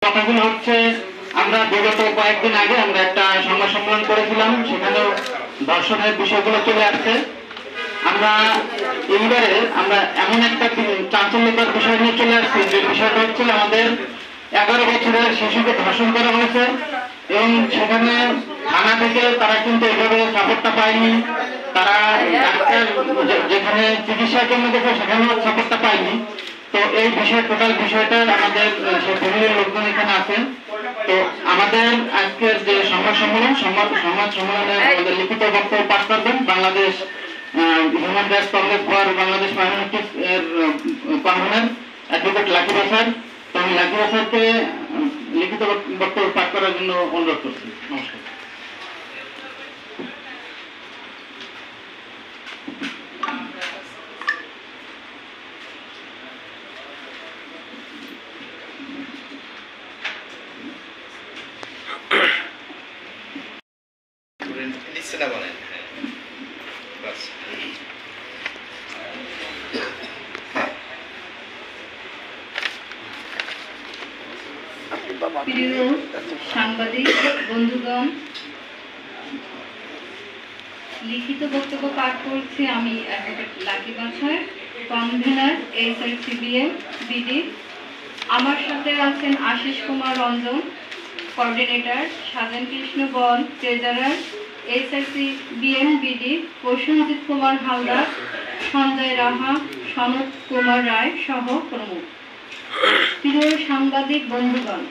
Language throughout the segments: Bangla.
কথাগুলো হচ্ছে, আমরা বিগত কয়েকদিন আগে আমরা একটা সংবাদ সম্মেলন করেছিলাম, সেখানেও দর্শনের বিষয়গুলো চলে আসছে। আমরা এইবারে আমরা এমন একটা চাঞ্চল্যকর বিষয় নিয়ে চলে আসছি, যে বিষয়টা হচ্ছে আমাদের 11 বছরের শিশুকে ধর্ষণ করা হয়েছে এবং সেখানে থানা থেকে তারা কিন্তু এইভাবে সাপোর্টটা পায়নি। তারা ডাক্তার যেখানে চিকিৎসার জন্য দেখে সেখানেও সাপোর্টটা পায়নি। তো এই বিষয় টোটাল বিষয়টা আমাদের সেই ফ্যামিলির লোকজন এখানে আছেন। তো আমাদের আজকের যে সংবাদ সম্মেলনে আমাদের লিখিত বক্তব্য পাঠ করবেন Bangladesh human Rights Congress for Bangladesh minorities এর কনভেনর অ্যাডভোকেট লাকিব স্যার। তো আমি লাকিব স্যারকে লিখিত বক্তব্য পাঠ করার জন্য অনুরোধ করছি। নমস্কার। প্রিয় সাংবাদিক বন্ধুগণ, লিখিত বক্তব্য পাঠ করছি আমি অ্যাডভোকেট লাকিব স্যার, কনভেনর এইচআরসিবিএম বিডি। আমার সাথে আছেন আশিস কুমার রঞ্জন, কোঅর্ডিনেটর, সাজেন কৃষ্ণ বল, ট্রেজারার এইচআরসিবিএম বিডি, প্রসেনজিৎ কুমার হালদার, সঞ্জয় রাহা, সনৎ কুমার রায় সহ প্রমুখ। প্রিয় সাংবাদিক বন্ধুগণ,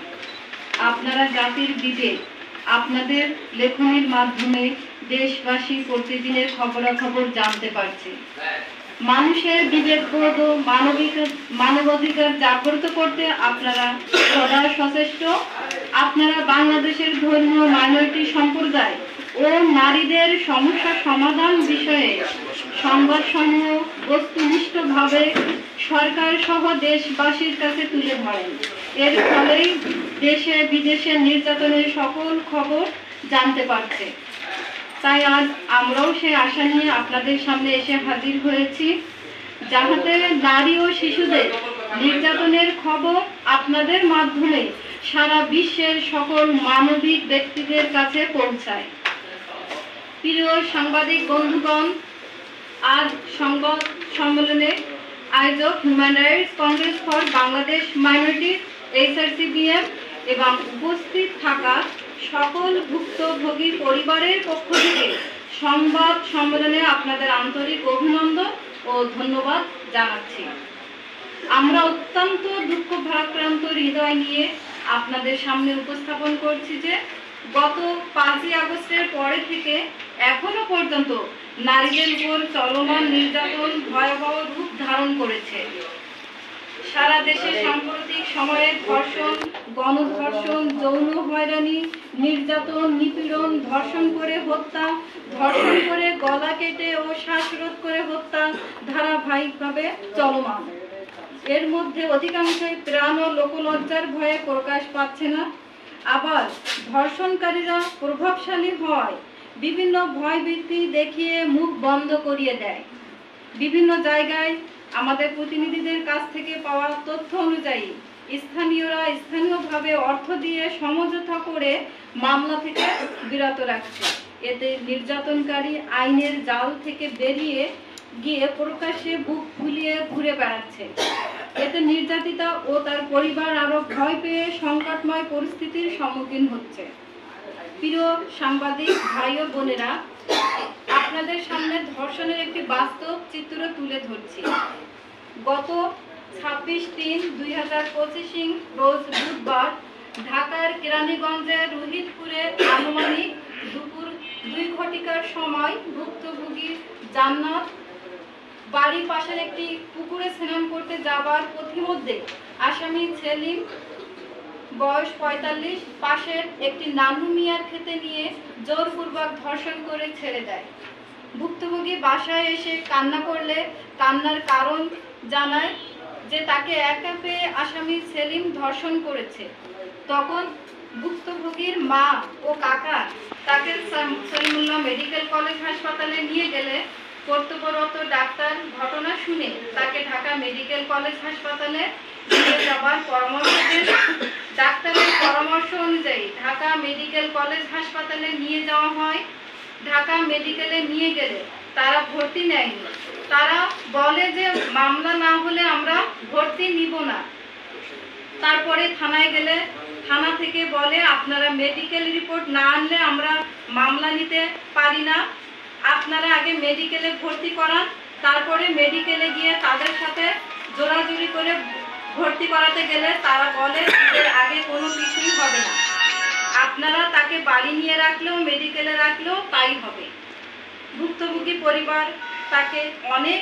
আপনারা জাতির বিবেক, আপনাদের লেখনীর মাধ্যমে দেশবাসী প্রতিদিনের খবরাখবর জানতে পারছে। মানুষের বিবেকবোধ ও মানবাধিকার জাগ্রত করতে আপনারা সদা সচেষ্ট। আপনারা বাংলাদেশের ধর্মীয় মাইনরিটি সম্প্রদায় ও নারীদের সমস্যা সমাধান বিষয়ে সংবাদসমূহ বস্তুনিষ্ঠভাবে সরকার সহ দেশবাসীর কাছে তুলে ধরেন। এর ফলেই দেশে বিদেশে নির্যাতনের সকল খবর জানতে পারছে। তাই আজ আমরাও সেই আশা নিয়ে আপনাদের সামনে এসে হাজির হয়েছি, যাহাতে নারী ও শিশুদের নির্যাতনের খবর আপনাদের মাধ্যমে সারা বিশ্বের সকল মানবিক ব্যক্তিদের কাছে পৌঁছায়। প্রিয় সাংবাদিক বন্ধুগণ, আজ সংবাদ সম্মেলনে আয়োজক Human Rights Congress for Bangladesh Minorities HRCBM এবং উপস্থিত থাকা সকল ভুক্তভোগী পরিবারের পক্ষ থেকে সংবাদ সম্মেলনে আপনাদের আন্তরিক অভিনন্দন ও ধন্যবাদ জানাচ্ছি। আমরা অত্যন্ত দুঃখ ভারাক্রান্ত হৃদয় নিয়ে আপনাদের সামনে উপস্থাপন করছি যে গত 5ই আগস্টের পরে থেকে এখনো পর্যন্ত নারীদের উপর চলমান নির্যাতন ভয়াবহ রূপ ধারণ করেছে। সারা দেশে সাম্প্রতিক সময়ে ধর্ষণ, গণধর্ষণ, যৌন হয়রানি, নির্যাতন, নিপীড়ন, ধর্ষণ করে হত্যা, ধর্ষণ করে গলা কেটে ও শ্বাসরোধ করে হত্যা ধারাবাহিকভাবে চলমান। এর মধ্যে অধিকাংশই প্রাণ ও লোকলজ্জার ভয়ে প্রকাশ পাচ্ছে না। আবার ধর্ষণকারীরা প্রভাবশালী হয় বিভিন্ন ভয়ভীতি দেখিয়ে মুখ বন্ধ করিয়ে দেয়। বিভিন্ন জায়গায় আমাদের প্রতিনিধিদের কাছ থেকে পাওয়া তথ্য অনুযায়ী স্থানীয়রা স্থানীয়ভাবে অর্থ দিয়ে সমঝোতা করে মামলা থেকে বিরত রাখছে। এতে নির্যাতনকারী আইনের জাল থেকে বেরিয়ে গিয়ে প্রকাশ্যে বুক ফুলিয়ে ঘুরে বেড়াচ্ছে। এতে নির্যাতিতা ও তার পরিবার আরো ভয় পেয়ে সংকটময় পরিস্থিতির সম্মুখীন হচ্ছে। প্রিয় সাংবাদিক ভাই ও বোনেরা, আপনাদের সামনে ধর্ষণের একটি বাস্তব চিত্র তুলে ধরছি। গত 26/3/2025 রোজ বুধবার ঢাকার কেরানীগঞ্জের রোহিতপুরে আনুমানিক দুপুর 2 ঘটিকার সময় ভুক্তভোগী জান্নাত বাড়ির পাশের একটি পুকুরে স্নান করতে যাবার পথিমধ্যে আসামি সেলিম বয়স 45 পাশের একটি নানু মিয়ার খেতে নিয়ে জোরপূর্বক ধর্ষণ করে ছেড়ে দেয়। ভুক্তভোগী বাসায় এসে কান্না করলে কান্নার কারণ জানায় যে তাকে একা পেয়ে আসামি সেলিম ধর্ষণ করেছে। তখন ভুক্তভোগীর মা ও কাকা তাকে সলিমুল্লাহ মেডিকেল কলেজ হাসপাতালে নিয়ে গেলে কর্তব্যরত ডাক্তার ঘটনা শুনে তাকে ঢাকা মেডিকেল কলেজ হাসপাতালে নিয়ে যাবার পরামর্শ দেন। ডাক্তারের মেডিকেল কলেজ হাসপাতালে নিয়ে যাওয়া হয়। ঢাকা মেডিকেলে নিয়ে গেলে তারা ভর্তি নেয়নি। তারা বলে যে মামলা না হলে আমরা ভর্তি নিব না। তারপরে থানায় গেলে থানা থেকে বলে আপনারা মেডিকেল রিপোর্ট না আনলে আমরা মামলা নিতে পারি না, আপনারা আগে মেডিকেলে ভর্তি করান। তারপরে মেডিকেলে গিয়ে তাদের সাথে জোরাজুরি করে ভর্তি করাতে গেলে তারা বলে এর আগে কোনো কিছুই হবে না, আপনারা তাকে বাড়ি নিয়ে রাখলেও মেডিকেলে রাখলেও তাই হবে। ভুক্তভোগী পরিবার তাকে অনেক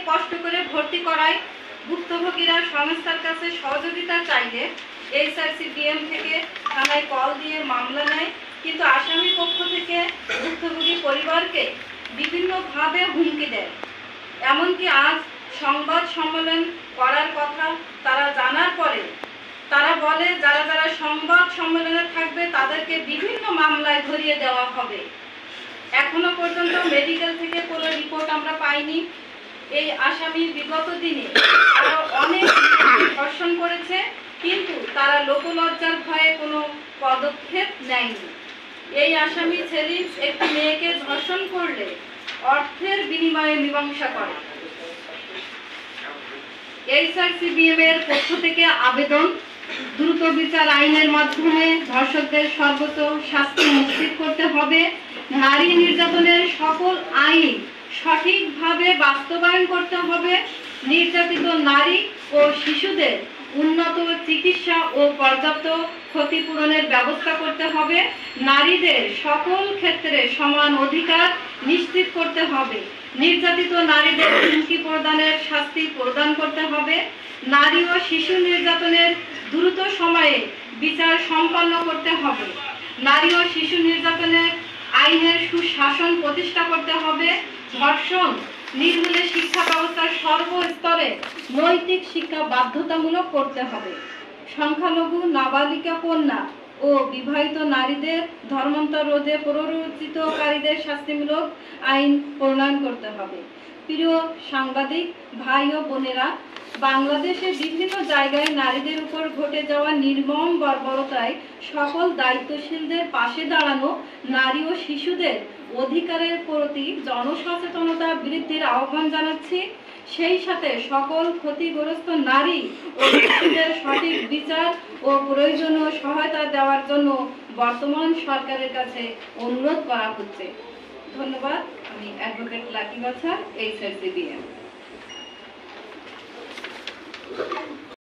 কষ্ট করে ভর্তি করায়। ভুক্তভোগীরা সংস্থার কাছে সহযোগিতা চাইলে SRCBM থেকে থানায় কল দিয়ে মামলা নেয়, কিন্তু আসামি পক্ষ থেকে ভুক্তভোগী পরিবারকে বিভিন্নভাবে হুমকি দেয়। এমনকি আজ সংবাদ সম্মেলন করার কথা তারা জানার পরে তারা বলে যারা যারা সংবাদ সম্মেলনে থাকবে তাদেরকে বিভিন্ন মামলায় ধরিয়ে দেওয়া হবে। এখনো পর্যন্ত মেডিকেল থেকে কোনো রিপোর্ট আমরা পাইনি। এই আসামি বিগত দিনে আরো অনেক ধর্ষণ করেছে, কিন্তু তারা লোকলজ্জার ভয়ে কোনো পদক্ষেপ নেয়নি। এই আসামি সেলিম একটি মেয়েকে ধর্ষণ করলে অর্থের বিনিময়ে মীমাংসা করে। SRCBM এর পক্ষ থেকে আবেদন, দ্রুত বিচার আইনের মাধ্যমে ধর্ষকদের সর্বোচ্চ শাস্তি নিশ্চিত করতে হবে। নারী নির্যাতনের সকল আইন সঠিকভাবে বাস্তবায়ন করতে হবে। নির্যাতিত নারী ও শিশুদের উন্নত চিকিৎসা ও পর্যাপ্ত ক্ষতিপূরণের ব্যবস্থা করতে হবে। নারীদের সকল ক্ষেত্রে সমান অধিকার নিশ্চিত করতে হবে। নির্যাতিত নারীদের হুমকি প্রদানের শাস্তি প্রদান করতে হবে। নারী ও শিশু নির্যাতনের দ্রুত সময়ে বিচার সম্পন্ন করতে হবে। নারী ও শিশু নির্যাতনের আইনের সুশাসন প্রতিষ্ঠা করতে হবে। ধর্ষণ নির্মূলে শিক্ষা ব্যবস্থার সর্বস্তরে নৈতিক শিক্ষা বাধ্যতামূলক করতে হবে। সংখ্যালঘু নাবালিকা কন্যা ও বিবাহিত নারীদের ধর্মান্তর রোধে প্ররোচিতকারীদের শাস্তিমূলক আইন প্রণয়ন করতে হবে। প্রিয় সাংবাদিক ভাই ও বোনেরা, বাংলাদেশের বিভিন্ন জায়গায় নারীদের উপর ঘটে যাওয়া নির্মম বর্বরতায় সকল দায়িত্বশীলদের পাশে দাঁড়ানো, নারী ও শিশুদের অধিকারের প্রতি জনসচেতনতা বৃদ্ধির আহ্বান জানাচ্ছি। সেই সাথে সকল ক্ষতিগ্রস্ত নারী ও শিশুদের সঠিক বিচার ও প্রয়োজনীয় সহায়তা দেওয়ার জন্য বর্তমান সরকারের কাছে অনুরোধ করা হচ্ছে। ধন্যবাদ। আমি অ্যাডভোকেট লাকি বাছা, SRCBM।